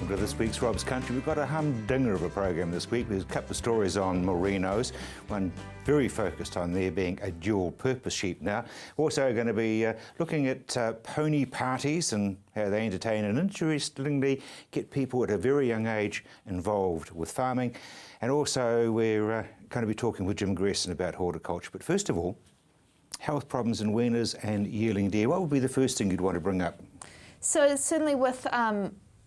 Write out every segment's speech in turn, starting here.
to this week's Rob's Country. We've got a humdinger of a program this week. There's a couple of stories on merinos, one very focused on there being a dual purpose sheep now. Also going to be looking at pony parties and how they entertain and interestingly get people at a very young age involved with farming. And also we're going to be talking with Jim Gresson about horticulture. But first of all, health problems in weaners and yearling deer. What would be the first thing you'd want to bring up? So certainly with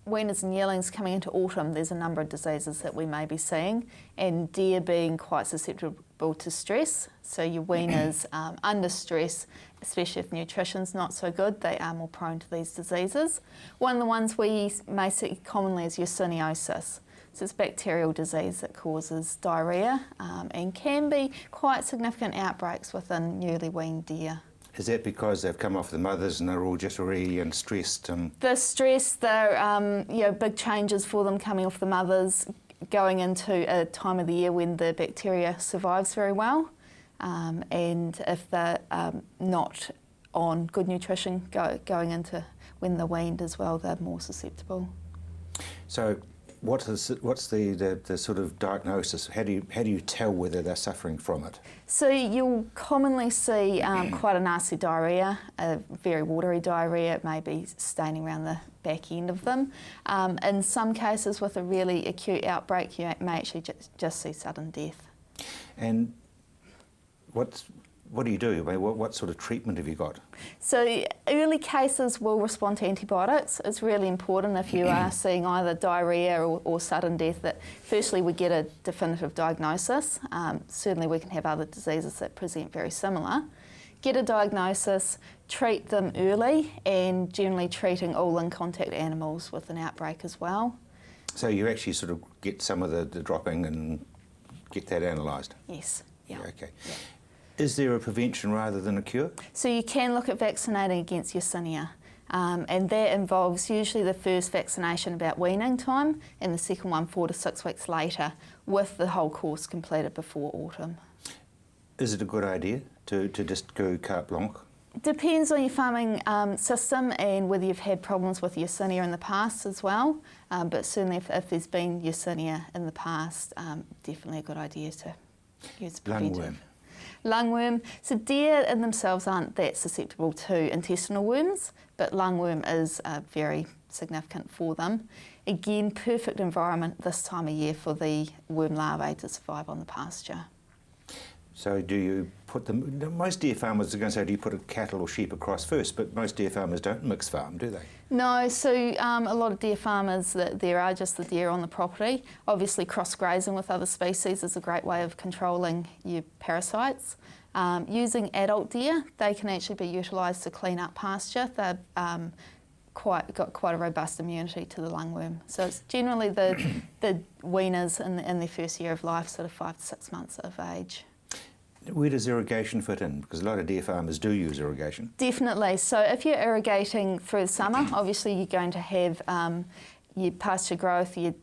weaners and yearlings coming into autumn, there's a number of diseases that we may be seeing, and deer being quite susceptible to stress. So your weaners under stress, especially if nutrition's not so good, they are more prone to these diseases. One of the ones we may see commonly is yersiniosis. So it's a bacterial disease that causes diarrhoea and can be quite significant outbreaks within newly weaned deer. Is that because they've come off the mothers and they're all just really stressed? The stress, the big changes for them coming off the mothers, going into a time of the year when the bacteria survives very well, and if they're not on good nutrition going into when they're weaned as well, they're more susceptible. So what's the sort of diagnosis? How do you tell whether they're suffering from it? So you'll commonly see quite a nasty diarrhoea, a very watery diarrhoea. It may be staining around the back end of them. In some cases with a really acute outbreak, you may actually just see sudden death. And what do you do? I mean, what sort of treatment have you got? So early cases will respond to antibiotics. It's really important if you are seeing either diarrhoea or sudden death that firstly we get a definitive diagnosis. Certainly we can have other diseases that present very similar. Get a diagnosis, treat them early, and generally treating all in-contact animals with an outbreak as well. So you actually sort of get some of the dropping and get that analysed? Yes. Yeah. Okay. Yeah. Is there a prevention rather than a cure? So you can look at vaccinating against Yersinia, and that involves usually the first vaccination about weaning time and the second one 4 to 6 weeks later, with the whole course completed before autumn. Is it a good idea to just go carte blanche? Depends on your farming system and whether you've had problems with Yersinia in the past as well, but certainly if there's been Yersinia in the past, definitely a good idea to use preventive. Lungworm. Lungworm. So deer in themselves aren't that susceptible to intestinal worms, but lungworm is very significant for them. Again, perfect environment this time of year for the worm larvae to survive on the pasture. So do you put them, most deer farmers are going to say, do you put a cattle or sheep across first, but most deer farmers don't mix farm, do they? No, so a lot of deer farmers, there are just the deer on the property. Obviously cross-grazing with other species is a great way of controlling your parasites. Using adult deer, they can actually be utilised to clean up pasture. They've got quite a robust immunity to the lungworm. So it's generally the weaners in their first year of life, sort of 5 to 6 months of age. Where does irrigation fit in? Because a lot of deer farmers do use irrigation. Definitely. So if you're irrigating through the summer, obviously you're going to have your pasture growth, your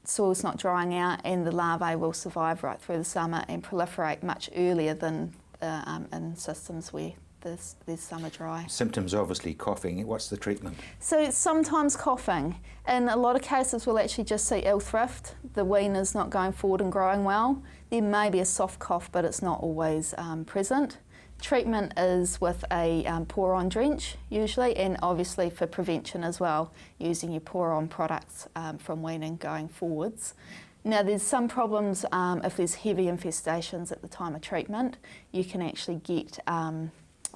soil's not drying out, and the larvae will survive right through the summer and proliferate much earlier than in systems where there's summer dry. Symptoms obviously coughing. What's the treatment? So sometimes coughing. In a lot of cases we'll actually just see ill thrift. The weaner's not going forward and growing well. There may be a soft cough, but it's not always present. Treatment is with a pour-on drench usually, and obviously for prevention as well, using your pour-on products from weaning going forwards. Now there's some problems if there's heavy infestations at the time of treatment. You can actually get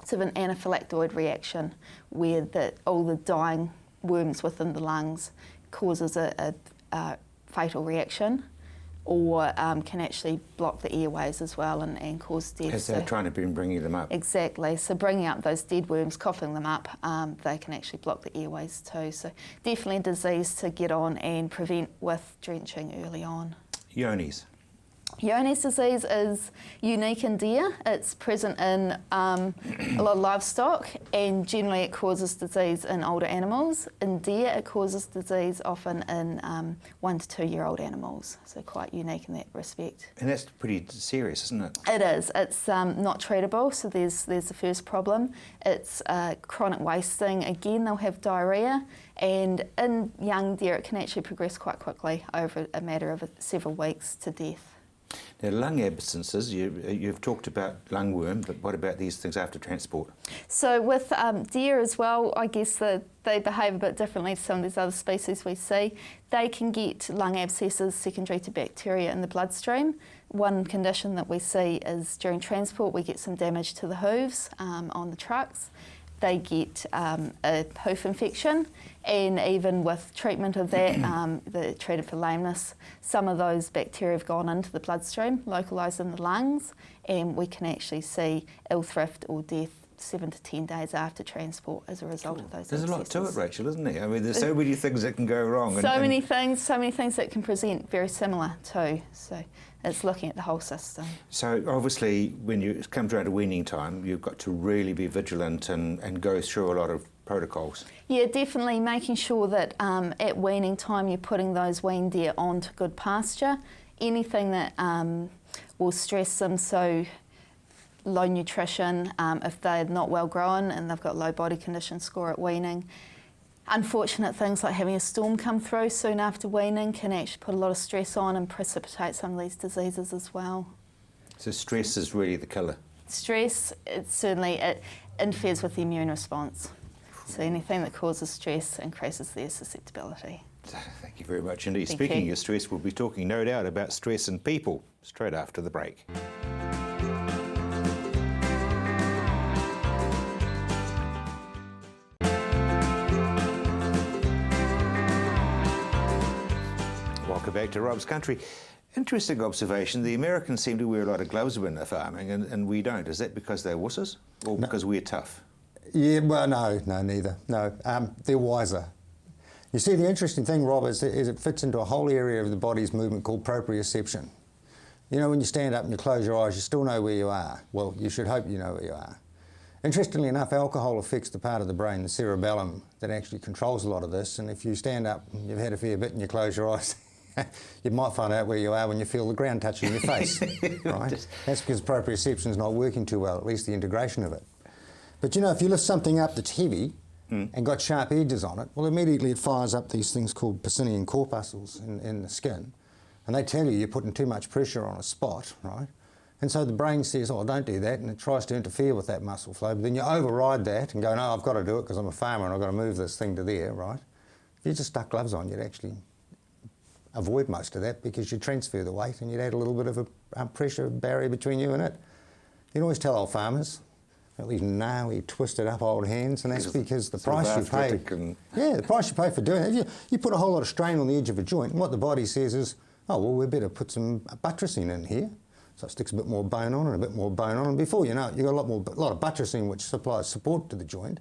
sort of an anaphylactoid reaction where all the dying worms within the lungs causes a fatal reaction, or can actually block the airways as well and cause death. As they're trying to be bringing them up. Exactly. So bringing up those dead worms, coughing them up, they can actually block the airways too. So definitely a disease to get on and prevent with drenching early on. Yonis. Johne's disease is unique in deer. It's present in a lot of livestock, and generally it causes disease in older animals. In deer, it causes disease often in 1 to 2 year old animals, so quite unique in that respect. And that's pretty serious, isn't it? It is. It's not treatable, so there's the first problem. It's chronic wasting. Again, they'll have diarrhoea, and in young deer it can actually progress quite quickly over a matter of several weeks to death. Now, lung abscences, you've talked about lungworm, but what about these things after transport? So with deer as well, I guess that they behave a bit differently to some of these other species we see. They can get lung abscesses secondary to bacteria in the bloodstream. One condition that we see is during transport we get some damage to the hooves on the trucks. They get a hoof infection, and even with treatment of that, they're treated for lameness. Some of those bacteria have gone into the bloodstream, localised in the lungs, and we can actually see ill thrift or death 7 to 10 days after transport as a result of those There's abscesses. a lot to it, Rachel, isn't there? I mean, there's so many things that can go wrong. So many things that can present very similar too. So it's looking at the whole system. So obviously, when it comes around to weaning time, you've got to really be vigilant and go through a lot of protocols. Yeah, definitely making sure that at weaning time you're putting those weaned deer onto good pasture. Anything that will stress them, so low nutrition, if they're not well grown and they've got low body condition score at weaning. Unfortunate things like having a storm come through soon after weaning can actually put a lot of stress on and precipitate some of these diseases as well. So stress is really the killer? Stress, it interferes with the immune response. So anything that causes stress increases their susceptibility. Thank you very much indeed. Speaking of stress, we'll be talking no doubt about stress in people straight after the break. Welcome back to Rob's Country. Interesting observation. The Americans seem to wear a lot of gloves when they're farming, and we don't. Is that because they're wusses or because we're tough? Yeah, well, no, neither. No, they're wiser. You see, the interesting thing, Rob, is it fits into a whole area of the body's movement called proprioception. You know, when you stand up and you close your eyes, you still know where you are. Well, you should hope you know where you are. Interestingly enough, alcohol affects the part of the brain, the cerebellum, that actually controls a lot of this. And if you stand up and you've had a fair bit and you close your eyes, you might find out where you are when you feel the ground touching your face, right? That's because proprioception is not working too well, at least the integration of it. But you know, if you lift something up that's heavy and got sharp edges on it, well, immediately it fires up these things called Pacinian corpuscles in the skin. And they tell you you're putting too much pressure on a spot, right? And so the brain says, oh, don't do that, and it tries to interfere with that muscle flow. But then you override that and go, no, I've got to do it because I'm a farmer and I've got to move this thing to there, right? If you just stuck gloves on, you'd actually avoid most of that because you'd transfer the weight and you'd add a little bit of a pressure barrier between you and it. You can always tell old farmers, at least gnarly, twisted up old hands, and that's because the price you pay. Yeah, the price you pay for doing it. You put a whole lot of strain on the edge of a joint, and what the body says is, oh, well, we better put some buttressing in here. So it sticks a bit more bone on and a bit more bone on, and before you know it, you've got a lot of buttressing which supplies support to the joint,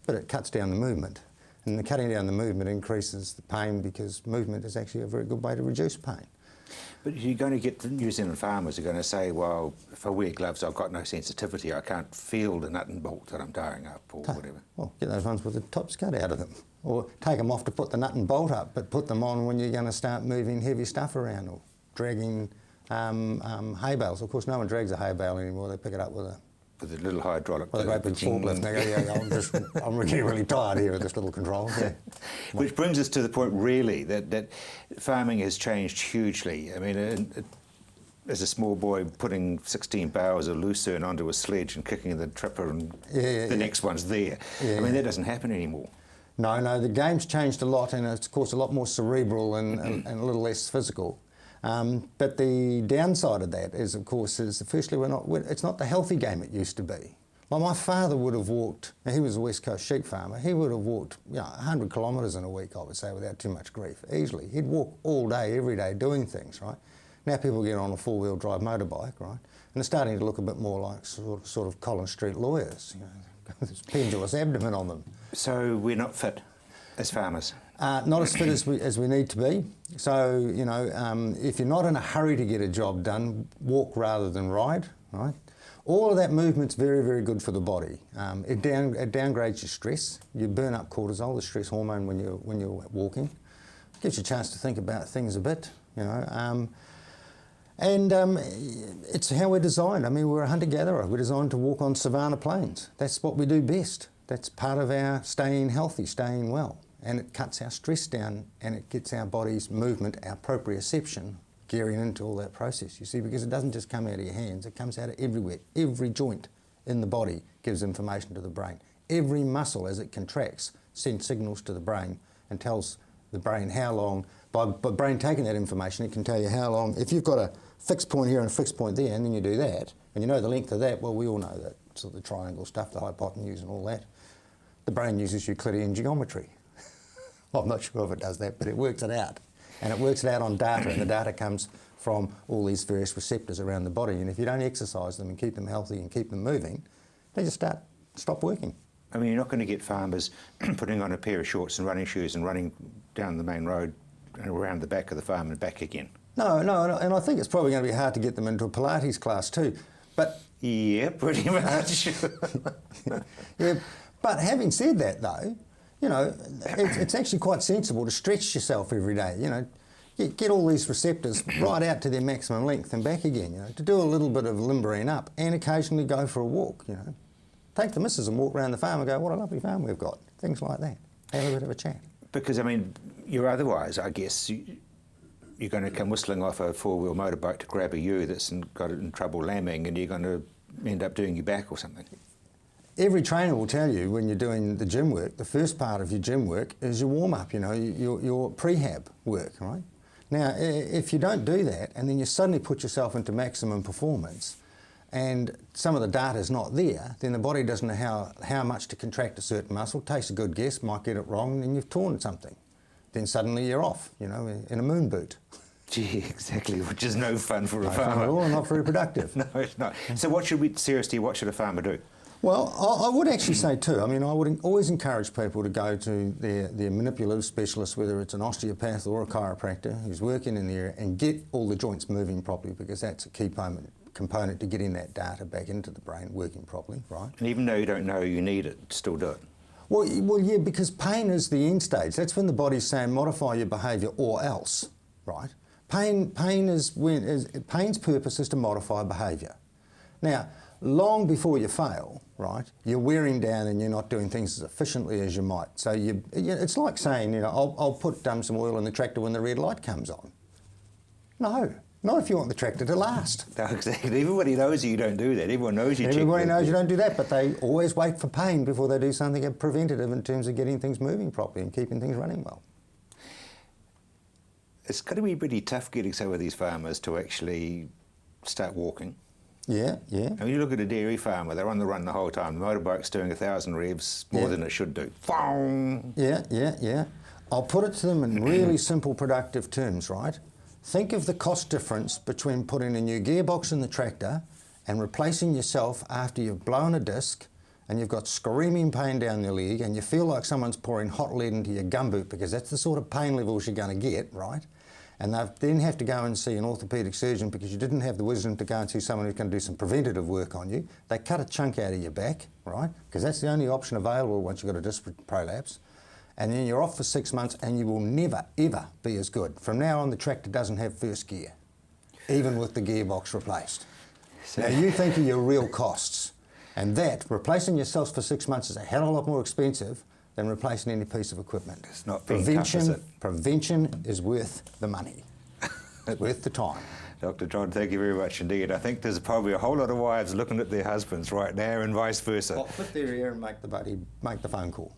but it cuts down the movement. And the cutting down the movement increases the pain because movement is actually a very good way to reduce pain. But you're going to get the New Zealand farmers are going to say, well, if I wear gloves, I've got no sensitivity, I can't feel the nut and bolt that I'm tying up or whatever. Well, get those ones with the tops cut out of them. Or take them off to put the nut and bolt up, but put them on when you're going to start moving heavy stuff around or dragging hay bales. Of course, no one drags a hay bale anymore. They pick it up with a little hydraulic. With a great big forklift. I'm really, really tired here with this little control. Yeah. Which brings us to the point, really, that farming has changed hugely. I mean, as a small boy, putting 16 bales of lucerne onto a sledge and kicking the tripper and the next one's there. I mean, that doesn't happen anymore. No, the game's changed a lot, and it's, of course, a lot more cerebral and a little less physical. But the downside of that is, of course, firstly, it's not the healthy game it used to be. Like my father would have walked, he was a West Coast sheep farmer, he would have walked 100 kilometres in a week, I would say, without too much grief, easily. He'd walk all day, every day, doing things, right? Now people get on a four-wheel drive motorbike, right? And they're starting to look a bit more like sort of Collins Street lawyers, this pendulous abdomen on them. So we're not fit as farmers? Not as fit as we need to be. So, you know, if you're not in a hurry to get a job done, walk rather than ride, right? All of that movement's very, very good for the body. It downgrades your stress. You burn up cortisol, the stress hormone, when you're walking. Gives you a chance to think about things a bit, you know. It's how we're designed. I mean, we're a hunter-gatherer. We're designed to walk on savanna plains. That's what we do best. That's part of our staying healthy, staying well. And it cuts our stress down and it gets our body's movement, our proprioception, gearing into all that process, you see, because it doesn't just come out of your hands, it comes out of everywhere. Every joint in the body gives information to the brain. Every muscle, as it contracts, sends signals to the brain and tells the brain how long, by brain taking that information, it can tell you how long. If you've got a fixed point here and a fixed point there, and then you do that, and you know the length of that, well, we all know that, sort of the triangle stuff, the hypotenuse and all that. The brain uses Euclidean geometry. I'm not sure if it does that, but it works it out. And it works it out on data, and the data comes from all these various receptors around the body. And if you don't exercise them and keep them healthy and keep them moving, they just stop working. I mean, you're not going to get farmers putting on a pair of shorts and running shoes and running down the main road and around the back of the farm and back again. No, and I think it's probably going to be hard to get them into a Pilates class too. But yeah, pretty much. Yeah, but having said that, though, you know, it's actually quite sensible to stretch yourself every day. You know, get all these receptors right out to their maximum length and back again. You know, to do a little bit of limbering up and occasionally go for a walk. You know, take the missus and walk around the farm and go, what a lovely farm we've got. Things like that. Have a bit of a chat. Because I mean, you're otherwise, I guess, you're going to come whistling off a four-wheel motorbike to grab a ewe that's got in trouble lambing, and you're going to end up doing your back or something. Every trainer will tell you when you're doing the gym work, the first part of your gym work is your warm-up, you know, your prehab work, right? Now, if you don't do that and then you suddenly put yourself into maximum performance and some of the data's not there, then the body doesn't know how much to contract a certain muscle, takes a good guess, might get it wrong, and then you've torn something. Then suddenly you're off, you know, in a moon boot. Gee, exactly, which is no fun for a Fun farmer. at all, not very productive. No, it's not. So what should a farmer do? Well, I would actually say too, I mean, I would always encourage people to go to their manipulative specialist, whether it's an osteopath or a chiropractor who's working in the area, and get all the joints moving properly, because that's a key component to getting that data back into the brain working properly, right? And even though you don't know you need it, still do it. Well, yeah, because pain is the end stage. That's when the body's saying modify your behaviour or else, right? Pain's purpose is to modify behaviour. Now, long before you fail, right, you're wearing down and you're not doing things as efficiently as you might. So it's like saying, you know, I'll put some oil in the tractor when the red light comes on. No, not if you want the tractor to last. No, exactly. Everybody knows you don't do that. Everyone knows you. Everybody knows you don't do that, but they always wait for pain before they do something preventative in terms of getting things moving properly and keeping things running well. It's got to be pretty tough getting some of these farmers to actually start walking. Yeah, yeah. I mean, you look at a dairy farmer, they're on the run the whole time. The motorbike's doing 1,000 revs, more than it should do. Fong! Yeah. I'll put it to them in really simple, productive terms, right? Think of the cost difference between putting a new gearbox in the tractor and replacing yourself after you've blown a disc and you've got screaming pain down your leg and you feel like someone's pouring hot lead into your gumboot, because that's the sort of pain levels you're going to get, right? And they then have to go and see an orthopaedic surgeon because you didn't have the wisdom to go and see someone who's going to do some preventative work on you. They cut a chunk out of your back, right? Because that's the only option available once you've got a disc prolapse. And then you're off for 6 months and you will never, ever be as good. From now on, the tractor doesn't have first gear, even with the gearbox replaced. So now, you think of your real costs. And that, replacing yourselves for 6 months is a hell of a lot more expensive than replacing any piece of equipment. It's not being tough, is it? Prevention is worth the money. It's worth the time. Dr. John, thank you very much indeed. I think there's probably a whole lot of wives looking at their husbands right now and vice versa. Well, put their ear and make the phone call.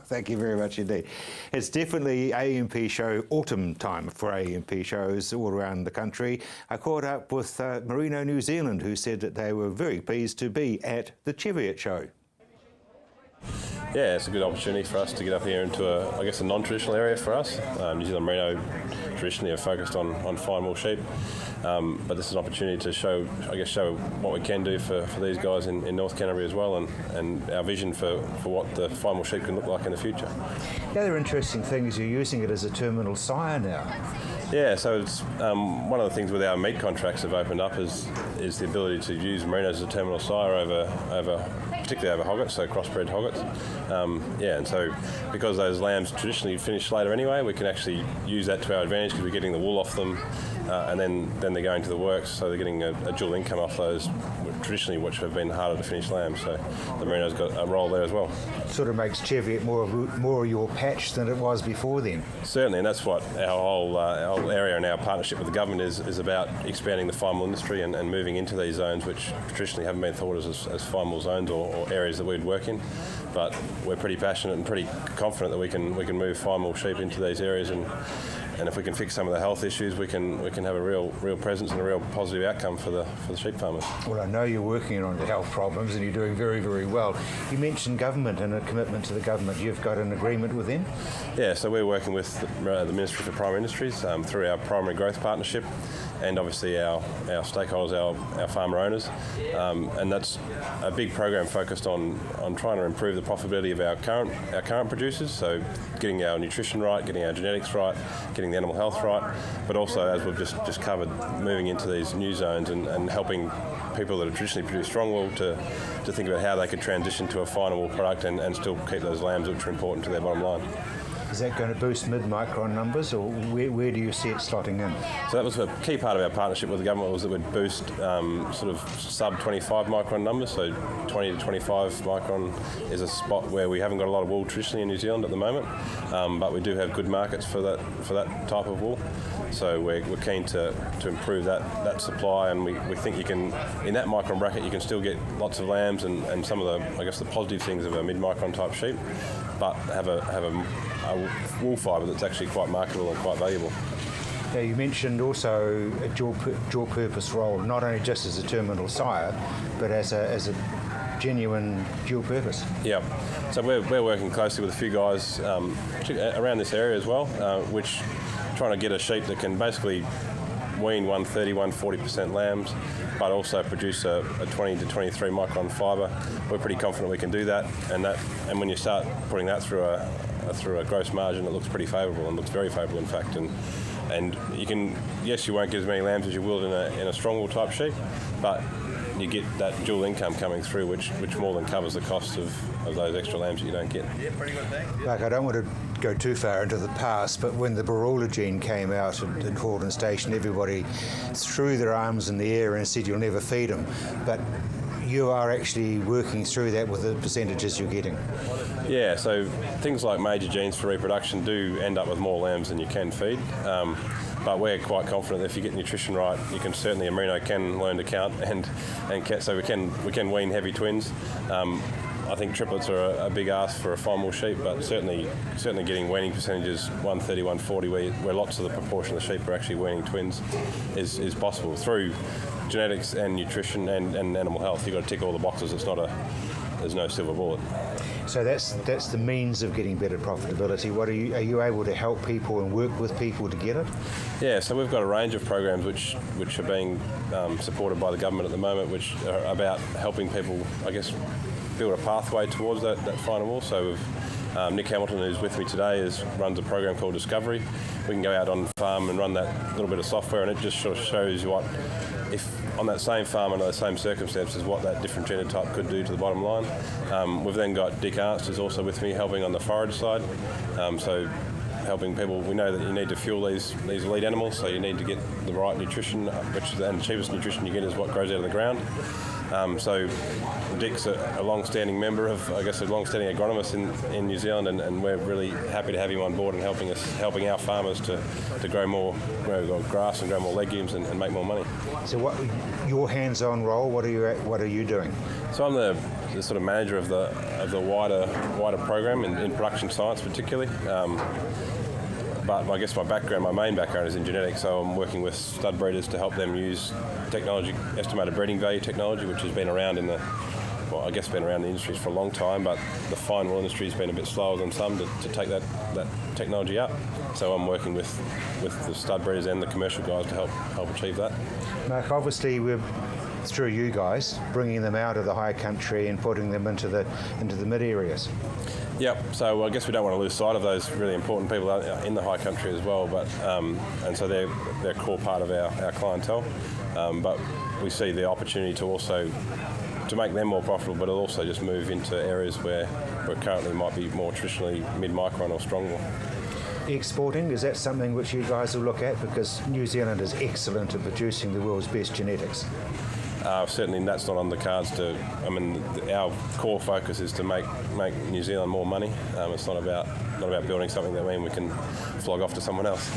Thank you very much indeed. It's definitely AMP show, autumn time for AMP shows all around the country. I caught up with Merino New Zealand, who said that they were very pleased to be at the Cheviot show. Yeah, it's a good opportunity for us to get up here into a non-traditional area for us. New Zealand Merino traditionally are focused on fine wool sheep, but this is an opportunity to show what we can do for these guys in North Canterbury as well, and our vision for what the fine wool sheep can look like in the future. The other interesting thing is you're using it as a terminal sire now. Yeah, so it's one of the things with our meat contracts have opened up is the ability to use merinos as a terminal sire over particularly over hoggets, so crossbred hoggets. And so because those lambs traditionally finish later anyway, we can actually use that to our advantage because we're getting the wool off them, and then they're going to the works, so they're getting a dual income off those traditionally, which have been harder to finish lambs. So the merino's got a role there as well. Sort of makes Cheviot more of your patch than it was before then. Certainly, and that's what our whole area and our partnership with the government is about, expanding the fine wool industry and moving into these zones which traditionally haven't been thought as fine wool zones or areas that we'd work in. But we're pretty passionate and pretty confident that we can move fine wool sheep into these areas, and if we can fix some of the health issues, we can have a real presence and a real positive outcome for the sheep farmers. Well, I know you're working on the health problems and you're doing very, very well. You mentioned government and a commitment to the government. You've got an agreement with them? Yeah, so we're working with the Ministry for Primary Industries through our Primary Growth Partnership, and obviously our stakeholders, our farmer owners, and that's a big program focused on trying to improve the profitability of our current producers. So getting our nutrition right, getting our genetics right, getting the animal health right, but also, as we've just covered, moving into these new zones and helping people that have traditionally produced strong wool to think about how they could transition to a finer wool product and still keep those lambs which are important to their bottom line. Is that going to boost mid-micron numbers, or where do you see it slotting in? So that was a key part of our partnership with the government, was that we'd boost sort of sub-25 micron numbers, so 20 to 25 micron is a spot where we haven't got a lot of wool traditionally in New Zealand at the moment, but we do have good markets for that type of wool. So we're keen to improve that supply, and we think you can, in that micron bracket, you can still get lots of lambs and some of the positive things of a mid-micron type sheep, but have a wool fibre that's actually quite marketable and quite valuable. Now, you mentioned also a dual purpose role, not only just as a terminal sire, but as a genuine dual purpose. Yeah, so we're working closely with a few guys around this area as well, which trying to get a sheep that can basically wean 130, 140% lambs, but also produce a 20 to 23 micron fibre. We're pretty confident we can do that, and when you start putting that through a gross margin, it looks pretty favourable, and looks very favourable in fact. And you can, yes, you won't get as many lambs as you will in a strong wool type sheep, but you get that dual income coming through, which more than covers the cost of those extra lambs that you don't get. Yeah, pretty good thing. Like, I don't want to go too far into the past, but when the Baroola gene came out at Hawden Station, everybody threw their arms in the air and said, "You'll never feed them." But you are actually working through that with the percentages you're getting. Yeah, so things like major genes for reproduction do end up with more lambs than you can feed. But we're quite confident that if you get nutrition right, you can certainly, a merino can learn to count, so we can wean heavy twins. I think triplets are a big ask for a fine wool sheep, but certainly getting weaning percentages 130, 140, where lots of the proportion of the sheep are actually weaning twins, is possible through genetics and nutrition and animal health. You've got to tick all the boxes. There's no silver bullet. So that's the means of getting better profitability. Are you able to help people and work with people to get it? Yeah, so we've got a range of programs which are being supported by the government at the moment, which are about helping people, I guess, build a pathway towards that finer wool. So we've Nick Hamilton, who's with me today, runs a program called Discovery. We can go out on farm and run that little bit of software, and it just sort of shows you if on that same farm under the same circumstances, what that different genotype could do to the bottom line. We've then got Dick Arnst, who's also with me, helping on the forage side. So helping people, we know that you need to fuel these elite animals, so you need to get the right nutrition, and the cheapest nutrition you get is what grows out of the ground. So Dick's a long-standing member of, I guess, a long-standing agronomist in New Zealand, and we're really happy to have him on board and helping our farmers to grow grass and grow more legumes and make more money. So what your hands-on role? What are you doing? So I'm the sort of manager of the wider program in production science particularly. But I guess my main background is in genetics, so I'm working with stud breeders to help them use technology, estimated breeding value technology, which has been around in the well, I guess been around the industries for a long time, but the fine wool industry has been a bit slower than some to take that technology up. So I'm working with the stud breeders and the commercial guys to help achieve that. Mark, obviously we're through you guys bringing them out of the high country and putting them into the mid areas. Yep. So I guess we don't want to lose sight of those really important people in the high country as well. But and so they're a core part of our clientele. But we see the opportunity to also to make them more profitable, but also just move into areas where currently might be more traditionally mid-micron or strong wool. Exporting, is that something which you guys will look at? Because New Zealand is excellent at producing the world's best genetics. Certainly that's not on the cards. Our core focus is to make New Zealand more money. It's not about building something that we can flog off to someone else.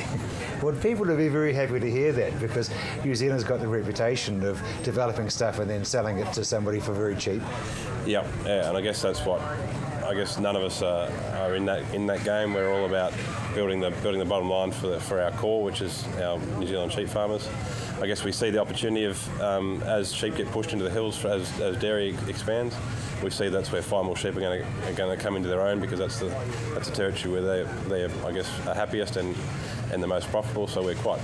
Well, people will be very happy to hear that, because New Zealand's got the reputation of developing stuff and then selling it to somebody for very cheap. Yeah, and I guess that's what. I guess none of us are in that game. We're all about building the bottom line for our core, which is our New Zealand sheep farmers. I guess we see the opportunity of as sheep get pushed into the hills, as dairy expands, we see that's where fine wool sheep are going to come into their own, because that's a territory where they I guess are happiest and the most profitable. So we're quite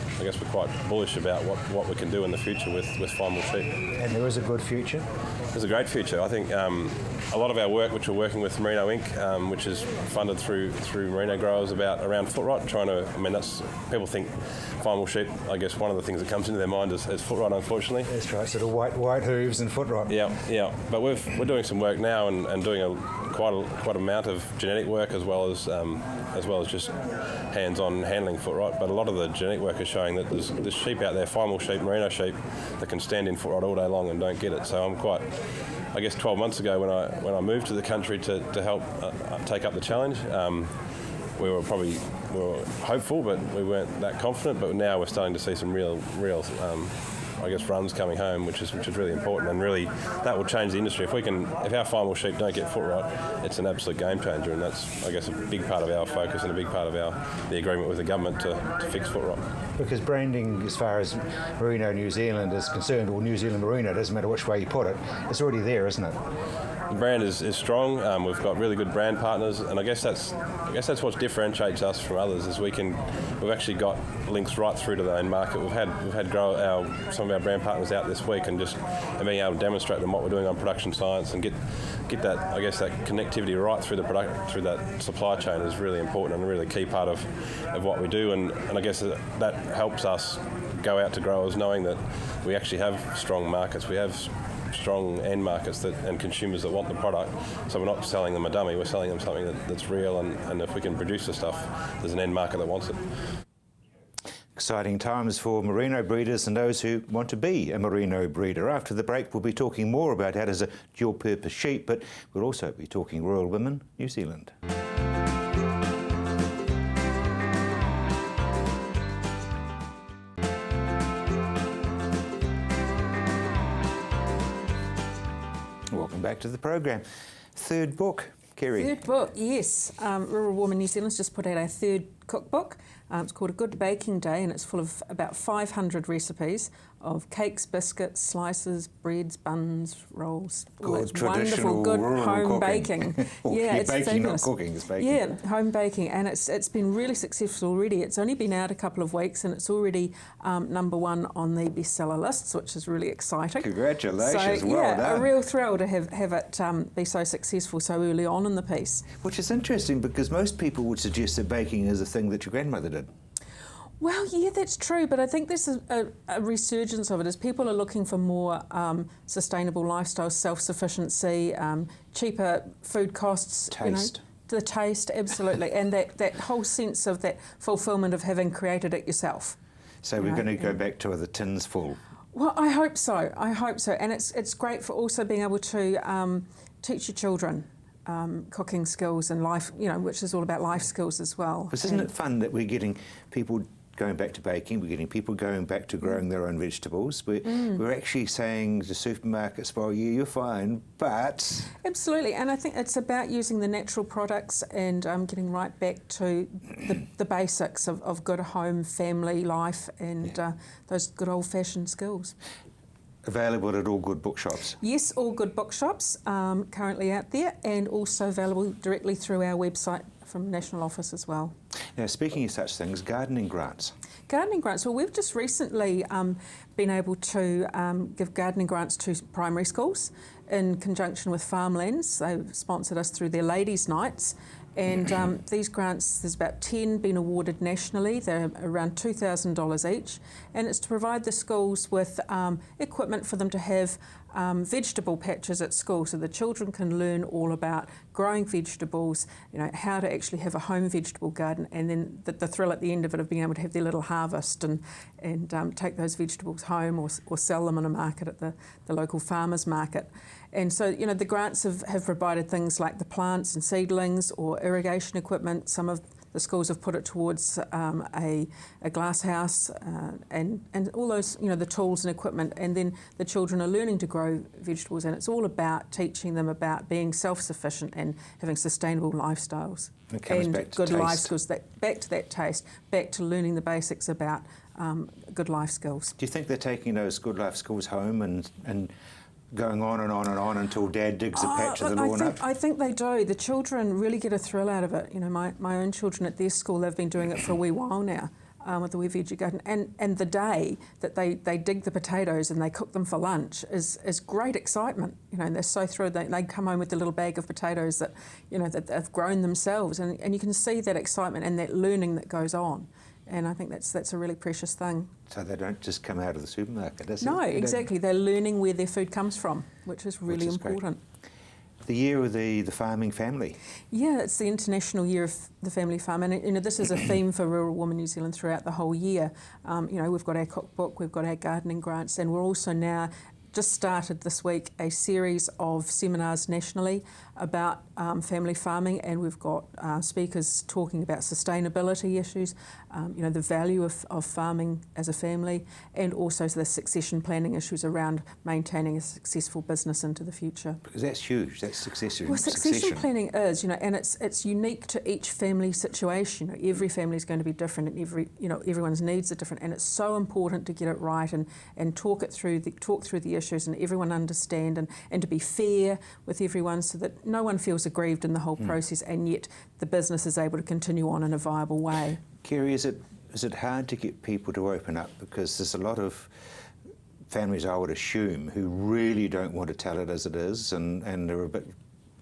bullish about what we can do in the future with fine wool sheep. And there is a good future. There's a great future. I think a lot of our work, which we're working with Merino Inc., which is funded through Merino growers, around foot rot. That's people think fine wool sheep. I guess one of the things that comes into their mind is foot rot, unfortunately. That's right, sort of white hooves and foot rot. Yeah. But we're doing some work now and doing quite a amount of genetic work as well as just hands-on handling foot rot. But a lot of the genetic work is showing that there's sheep out there, fine wool sheep, merino sheep, that can stand in foot rot all day long and don't get it. So I'm quite. I guess 12 months ago when I moved to the country to help take up the challenge, we were hopeful, but we weren't that confident. But now we're starting to see some real runs coming home, which is really important, and really that will change the industry. If our fine wool sheep don't get foot rot, it's an absolute game changer, and that's, I guess, a big part of our focus and a big part of the agreement with the government to fix foot rot. Because branding, as far as Merino New Zealand is concerned, or New Zealand Merino, doesn't matter which way you put it, it's already there, isn't it? The brand is strong. We've got really good brand partners, and I guess that's what differentiates us from others. Is we've actually got links right through to the own market. We've had some of our brand partners out this week and being able to demonstrate them what we're doing on production science and get that, I guess, that connectivity right through through that supply chain is really important and a really key part of what we do. And I guess that helps us go out to growers knowing that we actually have strong markets. We have strong end markets and consumers that want the product. So we're not selling them a dummy, we're selling them something that's real, and if we can produce the stuff, there's an end market that wants it. Exciting times for merino breeders and those who want to be a merino breeder. After the break, we'll be talking more about how does a dual-purpose sheep, but we'll also be talking Royal Women New Zealand. Welcome back to the program. Third book, Kerry. Third book, yes. Rural Women New Zealand's just put out our third cookbook. It's called A Good Baking Day, and it's full of about 500 recipes of cakes, biscuits, slices, breads, buns, rolls. Good, wonderful, good home cooking. baking. Yeah, it's baking, fabulous. not cooking, it's baking. Yeah, home baking, and it's been really successful already. It's only been out a couple of weeks, and it's already #1 on the bestseller lists, which is really exciting. Congratulations, so, well done. A real thrill to have it be so successful so early on in the piece. Which is interesting, because most people would suggest that baking is a thing that your grandmother did. Well, yeah, that's true, but I think there's a resurgence of it as people are looking for more sustainable lifestyle, self-sufficiency, cheaper food costs. Taste. The taste, absolutely, and that whole sense of that fulfilment of having created it yourself. So we're going to go back to the tins full. Well, I hope so, and it's great for also being able to teach your children cooking skills and life, which is all about life skills as well. But isn't it fun that we're getting people going back to baking, we're getting people going back to growing their own vegetables. We're actually saying to supermarkets, well, yeah, you're fine, but... Absolutely, and I think it's about using the natural products and getting right back to the basics of good home, family life, and those good old-fashioned skills. available at all good bookshops? Yes, all good bookshops currently out there, and also available directly through our website from National Office as well. Now, speaking of such things, gardening grants. Gardening grants, well, we've just recently been able to give gardening grants to primary schools in conjunction with Farmlands. They've sponsored us through their Ladies' Nights. And these grants, there's about 10 been awarded nationally. They're around $2,000 each. And it's to provide the schools with equipment for them to have vegetable patches at school, so the children can learn all about growing vegetables, you know, how to actually have a home vegetable garden, and then the thrill at the end of it of being able to have their little harvest and take those vegetables home or sell them on a market at the local farmers market. And so, you know, the grants have provided things like the plants and seedlings or irrigation equipment. Some of the schools have put it towards a glass house and all those, you know, the tools and equipment. And then the children are learning to grow vegetables, and it's all about teaching them about being self-sufficient and having sustainable lifestyles. It comes and back to good taste. life skills, back to that taste, back to learning the basics about good life skills. Do you think they're taking those good life skills home and going on and on and on until Dad digs a patch of the lawn up? I think they do. The children really get a thrill out of it. You know, my own children at their school, they've been doing it for a wee while now with the Wee Veggie Garden. And the day that they dig the potatoes and they cook them for lunch is great excitement. You know, and they're so thrilled. They come home with a little bag of potatoes that, you know, that they've grown themselves. And you can see that excitement and that learning that goes on. And I think that's a really precious thing. So they don't just come out of the supermarket, does it? No, exactly. They're learning where their food comes from, which is really important. Great. The year of the farming family. Yeah, it's the International Year of the Family Farm, and you know, this is a theme for Rural Women New Zealand throughout the whole year. You know, we've got our cookbook, we've got our gardening grants, and we're also now just started this week a series of seminars nationally about family farming, and we've got speakers talking about sustainability issues, you know, the value of farming as a family, and also the succession planning issues around maintaining a successful business into the future. Because that's huge, that's succession. Well, succession planning is, you know, and it's unique to each family situation. You know, every family is going to be different, and everyone's needs are different, and it's so important to get it right and talk through the issues, and everyone understand, and to be fair with everyone, so that no one feels aggrieved in the whole process, and yet the business is able to continue on in a viable way. Kerry, is it hard to get people to open up? Because there's a lot of families, I would assume, who really don't want to tell it as it is, and they're a bit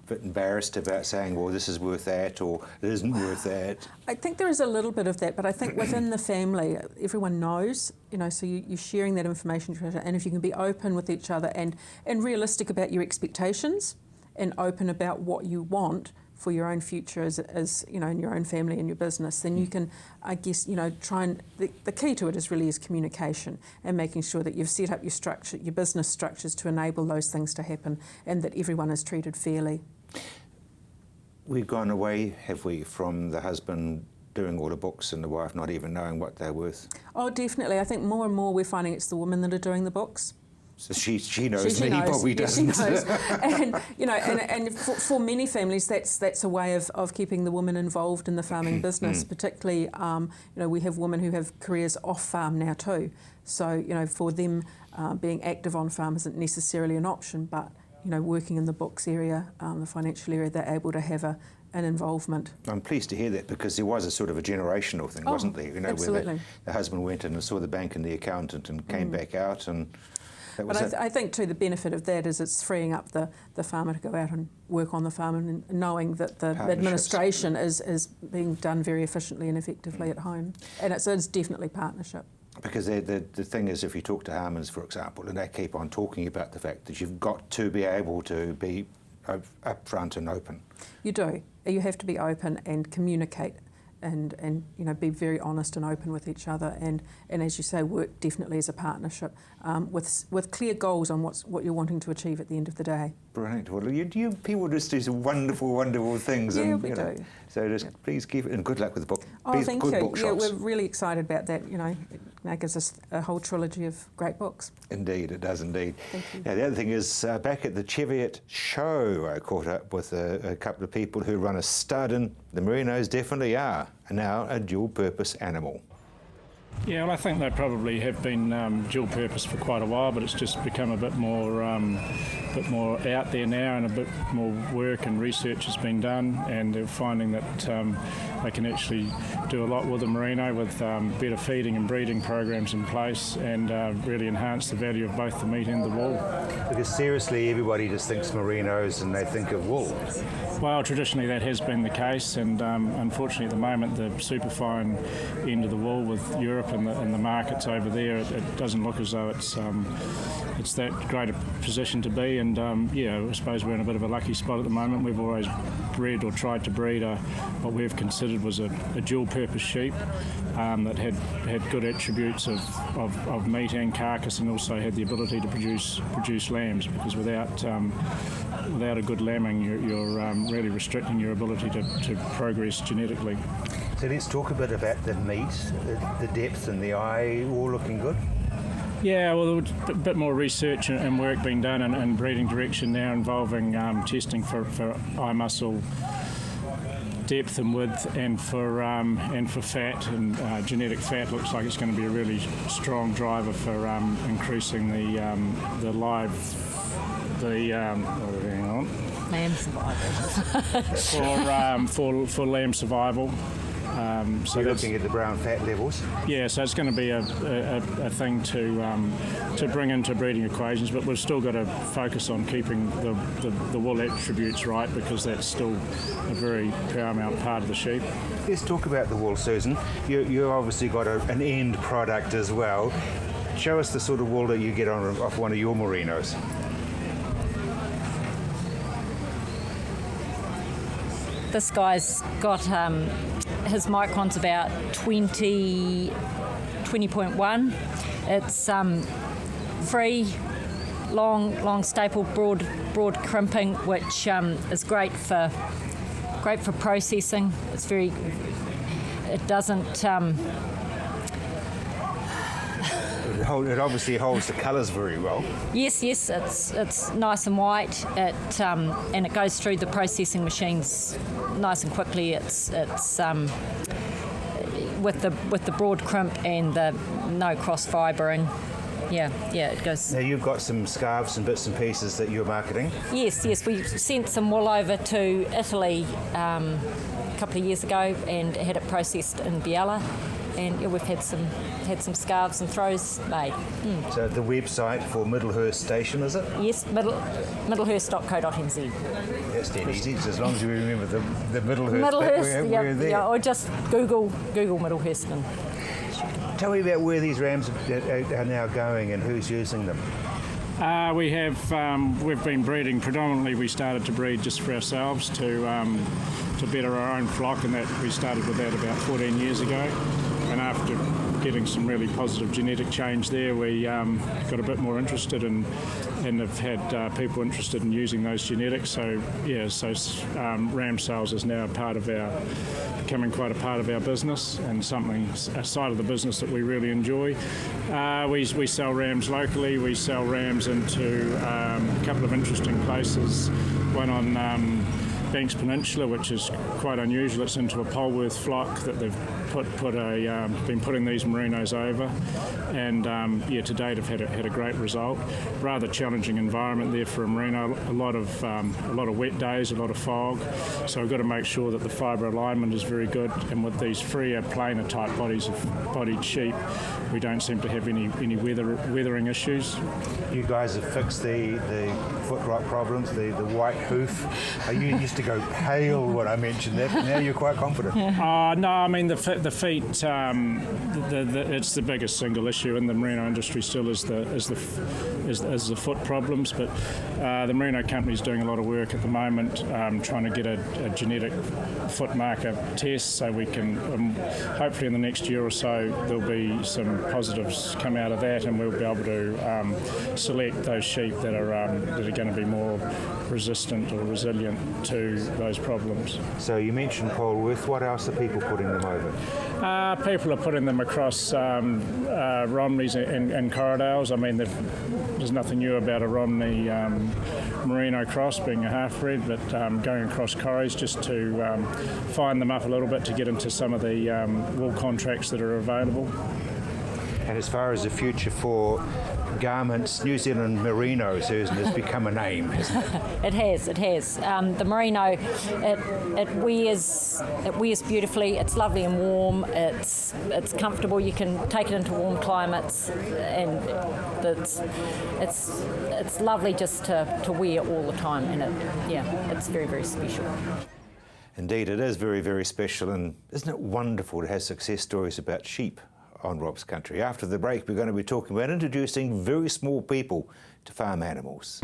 embarrassed about saying, well, this is worth that, or it isn't worth that. I think there is a little bit of that, but I think within the family, everyone knows, you know, so you're sharing that information to each other, and if you can be open with each other and realistic about your expectations and open about what you want for your own future as you know, in your own family and your business, then you can, I guess, you know, try and, the key to it is communication and making sure that you've set up your structure, your business structures to enable those things to happen, and that everyone is treated fairly. We've gone away, have we, from the husband doing all the books and the wife not even knowing what they're worth? Oh, definitely. I think more and more we're finding it's the women that are doing the books. So she knows, she and he knows. probably doesn't. She knows. And you know, and for many families, that's a way of keeping the woman involved in the farming business. Particularly, you know, we have women who have careers off farm now too. So you know, for them, being active on farm isn't necessarily an option, but you know, working in the books area, the financial area, they're able to have an involvement. I'm pleased to hear that, because there was a sort of a generational thing, wasn't there? You know, absolutely. Where the husband went in and saw the bank and the accountant and came back out, and that was But I think too the benefit of that is it's freeing up the farmer to go out and work on the farm, and knowing that the administration is being done very efficiently and effectively at home. And it's definitely partnership. Because the thing is, if you talk to Harmons, for example, and they keep on talking about the fact that you've got to be able to be upfront and open. You do. You have to be open and communicate, and you know, be very honest and open with each other, and as you say, work definitely as a partnership with clear goals on what you're wanting to achieve at the end of the day. Brilliant. Well, you people just do some wonderful, wonderful things. Yeah, and, we do. So just please keep it, and good luck with the book. Oh, thank you. Bookshops. Yeah, we're really excited about that. You know, it now gives us a whole trilogy of great books. Indeed, it does indeed. Thank you. Now, the other thing is, back at the Cheviot show, I caught up with a couple of people who run a stud, and the Merinos definitely are now a dual-purpose animal. Yeah, well, I think they probably have been dual purpose for quite a while, but it's just become a bit more out there now, and a bit more work and research has been done, and they're finding that they can actually do a lot with the merino with better feeding and breeding programs in place, and really enhance the value of both the meat and the wool. Because seriously, everybody just thinks merinos and they think of wool. Well, traditionally that has been the case, and unfortunately at the moment the superfine end of the wool with Europe and the markets over there, it doesn't look as though it's that great a position to be, and I suppose we're in a bit of a lucky spot at the moment. We've always bred or tried to breed what we've considered was a dual purpose sheep that had good attributes of meat and carcass, and also had the ability to produce lambs, because without a good lambing you're really restricting your ability to progress genetically. So let's talk a bit about the meat, the depth and the eye, all looking good. Yeah, well, there's a bit more research and work being done in breeding direction now, involving testing for eye muscle depth and width, and for fat, and genetic fat looks like it's going to be a really strong driver for increasing the lamb survival. for lamb survival. So you're looking at the brown fat levels. Yeah, so it's going to be a thing to bring into breeding equations, but we've still got to focus on keeping the wool attributes right, because that's still a very paramount part of the sheep. Let's talk about the wool, Susan. You obviously got an end product as well. Show us the sort of wool that you get off one of your merinos. This guy's got his micron's about 20.1. It's free, long staple, broad crimping, which is great for processing. It doesn't. It obviously holds the colours very well. Yes, it's nice and white. And it goes through the processing machines nice and quickly. It's with the broad crimp and the no cross fibring. Yeah, it goes. Now you've got some scarves and bits and pieces that you're marketing. Yes, we sent some wool over to Italy a couple of years ago and had it processed in Biella. And we've had some scarves and throws made. So the website for Middlehurst Station, is it? Yes, middlehurst.co.nz. That's dead easy, as long as you remember the Middlehurst. Middlehurst, we're there. yeah, or just Google Middlehurst. And tell me about where these rams are now going and who's using them. We've been breeding predominantly. We started to breed just for ourselves to better our own flock, and that we started with that about 14 years ago. And after getting some really positive genetic change there, we got a bit more interested and have had people interested in using those genetics. So ram sales is now becoming quite a part of our business, and a side of the business that we really enjoy. We sell rams locally. We sell rams into a couple of interesting places. One on Banks Peninsula, which is quite unusual. It's into a Polworth flock that they've been putting these merinos over, and to date have had a great result. Rather challenging environment there for a merino. A lot of wet days, a lot of fog. So we've got to make sure that the fibre alignment is very good. And with these freer, plainer type bodied sheep, we don't seem to have any weathering issues. You guys have fixed the foot rot problems, the white hoof. You used to go pale when I mentioned that. Now you're quite confident. No, I mean the feet. It's the biggest single issue in the merino industry. Still is the foot problems. But the merino company's doing a lot of work at the moment, trying to get a genetic foot marker test, so we can hopefully in the next year or so there'll be some positives come out of that, and we'll be able to select those sheep that are going to be more resistant or resilient to those problems. So you mentioned Polworth. What else are people putting them over? People are putting them across Romneys and Corriedales. I mean, there's nothing new about a Romney merino cross being a half-bred, but going across Corries just to fine them up a little bit to get into some of the wool contracts that are available. And as far as the future for garments, New Zealand Merino, Susan, has become a name, hasn't it? It has. The merino, it wears beautifully. It's lovely and warm. It's comfortable. You can take it into warm climates, and it's lovely just to wear all the time. And it's very, very special. Indeed, it is very, very special, and isn't it wonderful to have success stories about sheep on Rob's Country? After the break, we're going to be talking about introducing very small people to farm animals.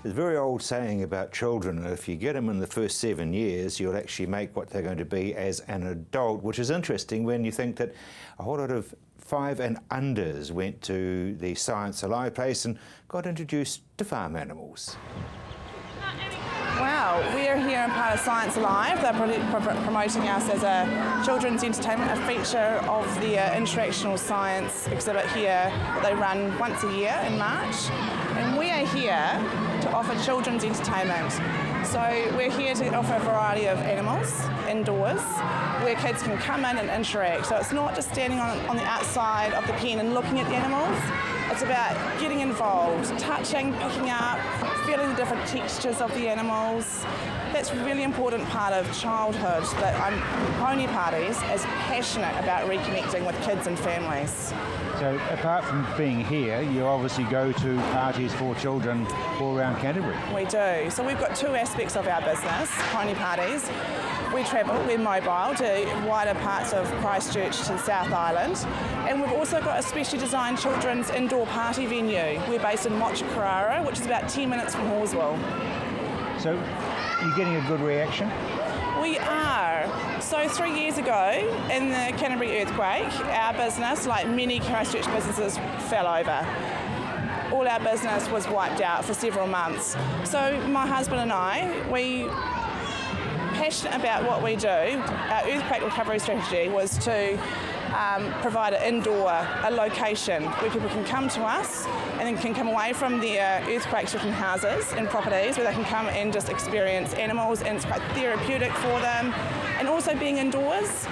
There's a very old saying about children, that if you get them in the first 7 years, you'll actually make what they're going to be as an adult, which is interesting when you think that a whole lot of 5 and unders went to the Science Alive place and got introduced to farm animals. Wow, we are here in part of Science Alive. They're promoting us as a children's entertainment, a feature of the Interactional Science exhibit here that they run once a year in March. And we are here to offer children's entertainment. So we're here to offer a variety of animals indoors where kids can come in and interact. So it's not just standing on the outside of the pen and looking at the animals. It's about getting involved, touching, picking up, feeling the different textures of the animals. That's a really important part of childhood, that Pony Parties is passionate about reconnecting with kids and families. So apart from being here, you obviously go to parties for children all around Canterbury. We do. So we've got 2 aspects of our business, Pony Parties. We travel, we're mobile to wider parts of Christchurch to the South Island. And we've also got a specially designed children's indoor party venue. We're based in Mochikarara, which is about 10 minutes from Horswell. So you're getting a good reaction? We are. So 3 years ago, in the Canterbury earthquake, our business, like many Christchurch businesses, fell over. All our business was wiped out for several months. So my husband and I, we passionate about what we do. Our earthquake recovery strategy was to provide a location where people can come to us and then can come away from their earthquake-stricken houses and properties where they can come and just experience animals, and it's quite therapeutic for them. And also being indoors,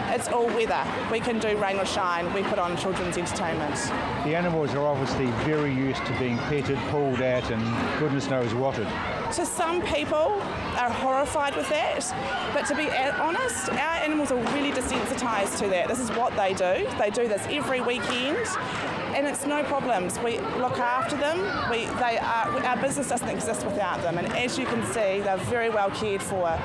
it's all weather. We can do rain or shine. We put on children's entertainment. The animals are obviously very used to being petted, pulled at, and goodness knows whatted. To some people are horrified with that, but to be honest, our animals are really desensitised to that. This is what they do. They do this every weekend, and it's no problems. We look after them. Our business doesn't exist without them, and as you can see, they're very well cared for.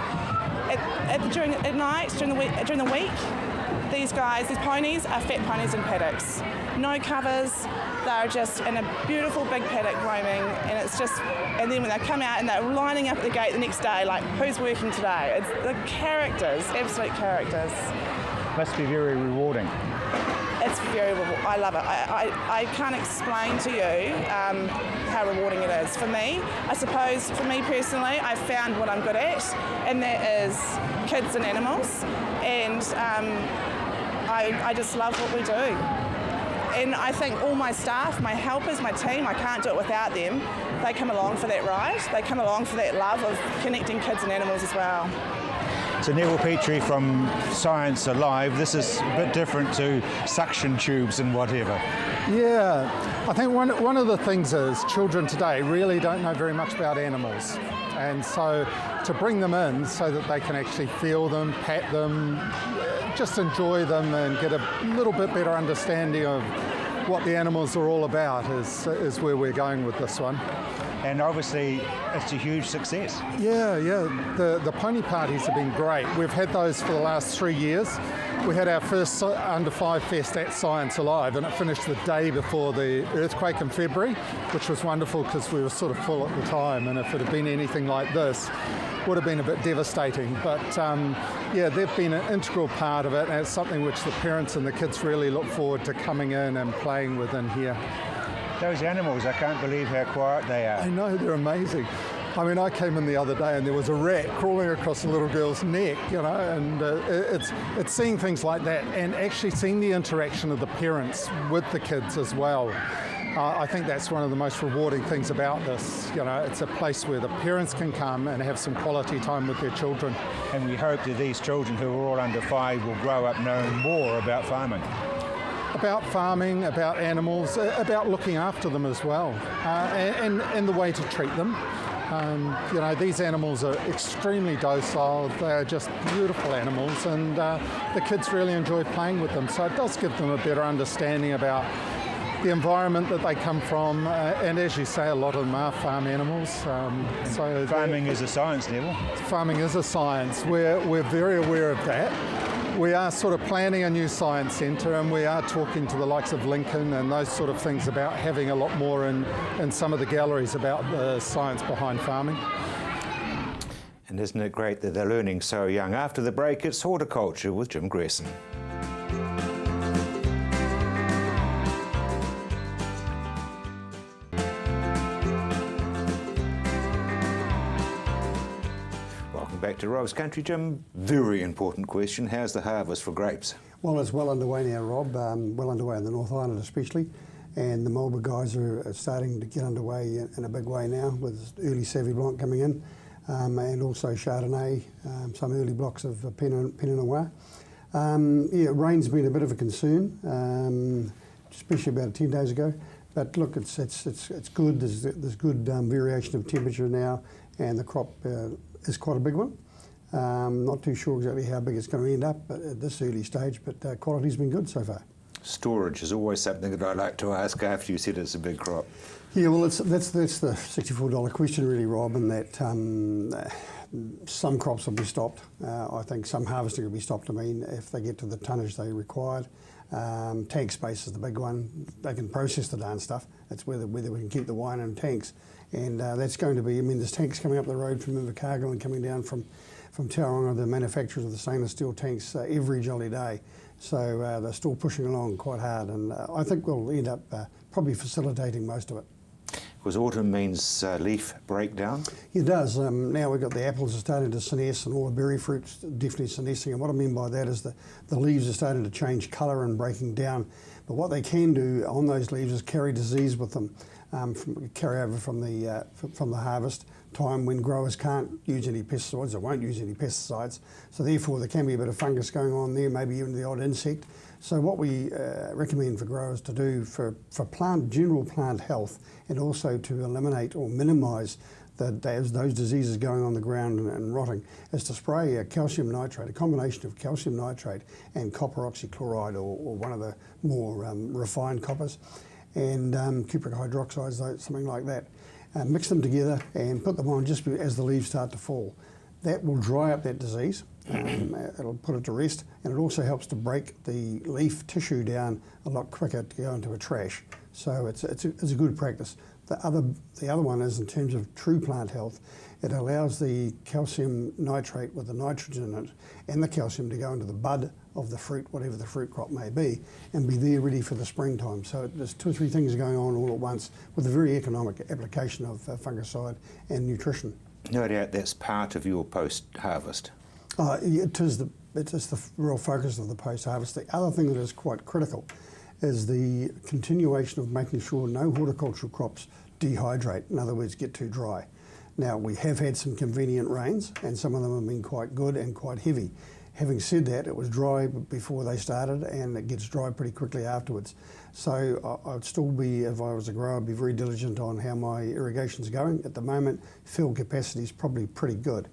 During the week, these ponies are fat ponies in paddocks. No covers, they're just in a beautiful big paddock roaming, and then when they come out and they're lining up at the gate the next day, like, who's working today? It's the characters, absolute characters. Must be very rewarding. It's very rewarding. I love it. I can't explain to you how rewarding it is. For me, I suppose, for me personally, I've found what I'm good at, and that is kids and animals, and I just love what we do. And I think all my staff, my helpers, my team, I can't do it without them. They come along for that ride. They come along for that love of connecting kids and animals as well. So Neville Petrie from Science Alive, this is a bit different to suction tubes and whatever. Yeah, I think one of the things is children today really don't know very much about animals. And so to bring them in so that they can actually feel them, pat them, just enjoy them and get a little bit better understanding of what the animals are all about is where we're going with this one. And obviously it's a huge success. Yeah. The pony parties have been great. We've had those for the last 3 years. We had our first Under 5 Fest at Science Alive, and it finished the day before the earthquake in February, which was wonderful because we were sort of full at the time, and if it had been anything like this, it would have been a bit devastating. But they've been an integral part of it, and it's something which the parents and the kids really look forward to coming in and playing with in here. Those animals, I can't believe how quiet they are. I know, they're amazing. I mean, I came in the other day and there was a rat crawling across a little girl's neck, and it's seeing things like that and actually seeing the interaction of the parents with the kids as well. I think that's one of the most rewarding things about this. You know, it's a place where the parents can come and have some quality time with their children. And we hope that these children who are all under 5 will grow up knowing more about farming. About farming, about animals, about looking after them as well, and the way to treat them. You know, these animals are extremely docile. They are just beautiful animals, and the kids really enjoy playing with them. So it does give them a better understanding about the environment that they come from, and as you say, a lot of them are farm animals. So farming is a science, Neville. Farming is a science. We're very aware of that. We are sort of planning a new science centre, and we are talking to the likes of Lincoln and those sort of things about having a lot more in some of the galleries about the science behind farming. And isn't it great that they're learning so young? After the break, it's Horticulture with Jim Grierson. Back to Rob's Country, Jim. Very important question. How's the harvest for grapes? Well, it's well underway now, Rob. Well underway in the North Island especially. And the Marlborough guys are starting to get underway in a big way now with early Sauvignon Blanc coming in and also Chardonnay, some early blocks of Pinot Noir. Yeah, rain's been a bit of a concern, especially about 10 days ago. But look, it's good. There's good variation of temperature now, and the crop is quite a big one. Not too sure exactly how big it's going to end up at this early stage, but quality's been good so far. Storage is always something that I like to ask after you said it's a big crop. Yeah, well, that's the $64 question really, Rob, and that some crops will be stopped. I think some harvesting will be stopped, if they get to the tonnage they required. Tank space is the big one. They can process the darn stuff. It's whether we can keep the wine in tanks. And that's going to be, there's tanks coming up the road from Invercargill and coming down from Tauranga, the manufacturers of the stainless steel tanks, every jolly day. So they're still pushing along quite hard, and I think we'll end up probably facilitating most of it. Because autumn means leaf breakdown? It does. Now we've got the apples are starting to senesce, and all the berry fruits definitely senescing. And what I mean by that is the leaves are starting to change colour and breaking down. But what they can do on those leaves is carry disease with them, carry over from the harvest time when growers can't use any pesticides or won't use any pesticides. So therefore there can be a bit of fungus going on there, maybe even the odd insect. So what we recommend for growers to do for general plant health, and also to eliminate or minimise those diseases going on the ground and rotting, is to spray calcium nitrate, a combination of calcium nitrate and copper oxychloride, or one of the more refined coppers, and cupric hydroxide, something like that. Mix them together and put them on just as the leaves start to fall. That will dry up that disease. It'll put it to rest, and it also helps to break the leaf tissue down a lot quicker to go into a trash. So it's a good practice. The other one is, in terms of true plant health, it allows the calcium nitrate with the nitrogen in it and the calcium to go into the bud of the fruit, whatever the fruit crop may be, and be there ready for the springtime. So there's 2 or 3 things going on all at once with a very economic application of fungicide and nutrition. No doubt that's part of your post-harvest. It is the real focus of the post-harvest. The other thing that is quite critical is the continuation of making sure no horticultural crops dehydrate, in other words, get too dry. Now, we have had some convenient rains, and some of them have been quite good and quite heavy. Having said that, it was dry before they started, and it gets dry pretty quickly afterwards. So I'd still be, if I was a grower, I'd be very diligent on how my irrigation's going. At the moment, fill capacity is probably pretty good.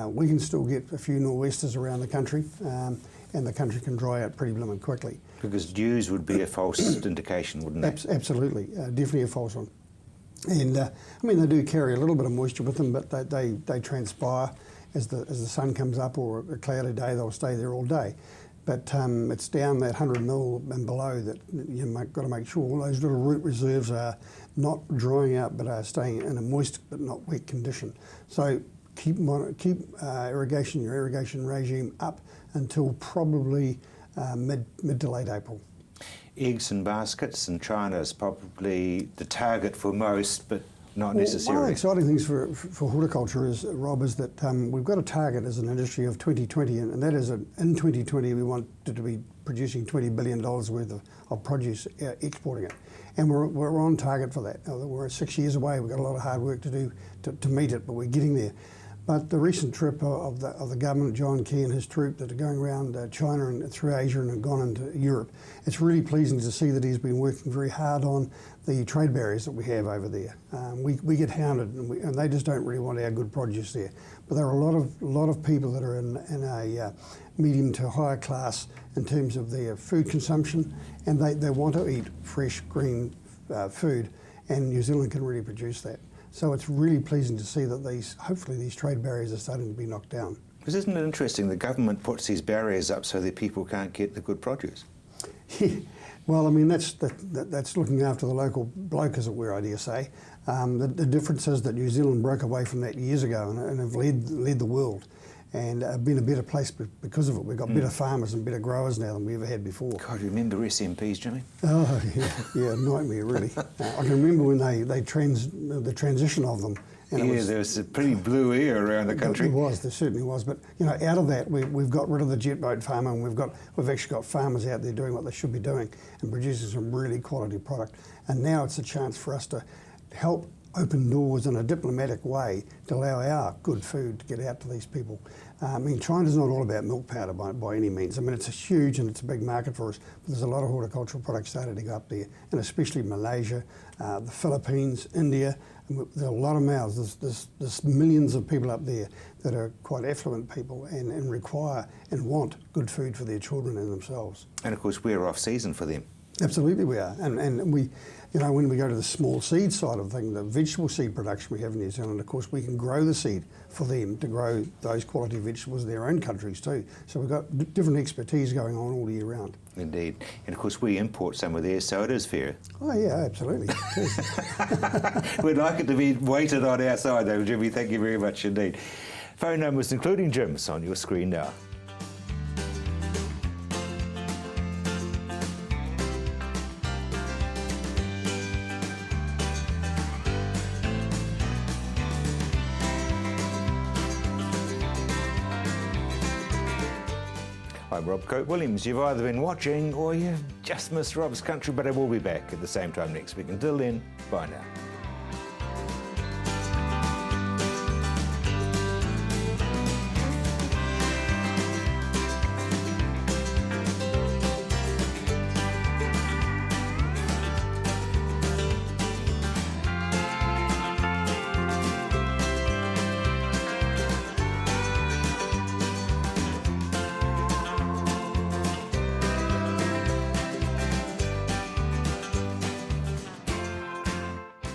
We can still get a few nor'westers around the country, and the country can dry out pretty blooming quickly. Because dews would be a false indication, wouldn't they? Absolutely, definitely a false one. And they do carry a little bit of moisture with them, but they transpire as the sun comes up, or a cloudy day, they'll stay there all day. But it's down that 100 mil and below that you've got to make sure all those little root reserves are not drying out, but are staying in a moist but not wet condition. So keep your irrigation regime up until probably mid to late April. Eggs in baskets, and China is probably the target for most, but not One necessarily. of the exciting things for horticulture is, Rob, is that we've got a target as an industry of 2020, and that is in 2020 we want to be producing $20 billion worth of produce, exporting it. And we're on target for that. We're 6 years away. We've got a lot of hard work to do to meet it, but we're getting there. But the recent trip of the government, John Key and his troop that are going around China and through Asia and have gone into Europe, it's really pleasing to see that he's been working very hard on the trade barriers that we have over there. We get hounded, and they just don't really want our good produce there. But there are a lot of people that are in a medium to higher class in terms of their food consumption, and they want to eat fresh, green food, and New Zealand can really produce that. So it's really pleasing to see that hopefully these trade barriers are starting to be knocked down. Because isn't it interesting, the government puts these barriers up so that people can't get the good produce? Well, I mean, that's looking after the local bloke, as it were, I dare say. The difference is that New Zealand broke away from that years ago and have led the world, and been a better place because of it. We've got better farmers and better growers now than we ever had before. God, remember SMPs, Jimmy? Oh, yeah, nightmare, really. I can remember when the transition of them. And there was a pretty blue air around the country. There certainly was. But out of that, we've got rid of the jet boat farmer, and we've actually got farmers out there doing what they should be doing and producing some really quality product. And now it's a chance for us to help open doors in a diplomatic way to allow our good food to get out to these people. I mean, China's not all about milk powder by any means. I mean, it's huge and it's a big market for us, but there's a lot of horticultural products starting to go up there, and especially Malaysia, the Philippines, India. There's a lot of mouths. There's millions of people up there that are quite affluent people and require and want good food for their children and themselves. And of course, we're off season for them. Absolutely we are. And we, when we go to the small seed side of things, the vegetable seed production we have in New Zealand, of course, we can grow the seed for them to grow those quality vegetables in their own countries too. So we've got different expertise going on all year round. Indeed. And of course, we import some of theirs, so it is fair. Oh yeah, absolutely. We'd like it to be weighted on our side though, Jimmy. Thank you very much indeed. Phone numbers, including Jim's, on your screen now. I'm Rob Cope-Williams. You've either been watching or you've just missed Rob's Country, but I will be back at the same time next week. Until then, bye now.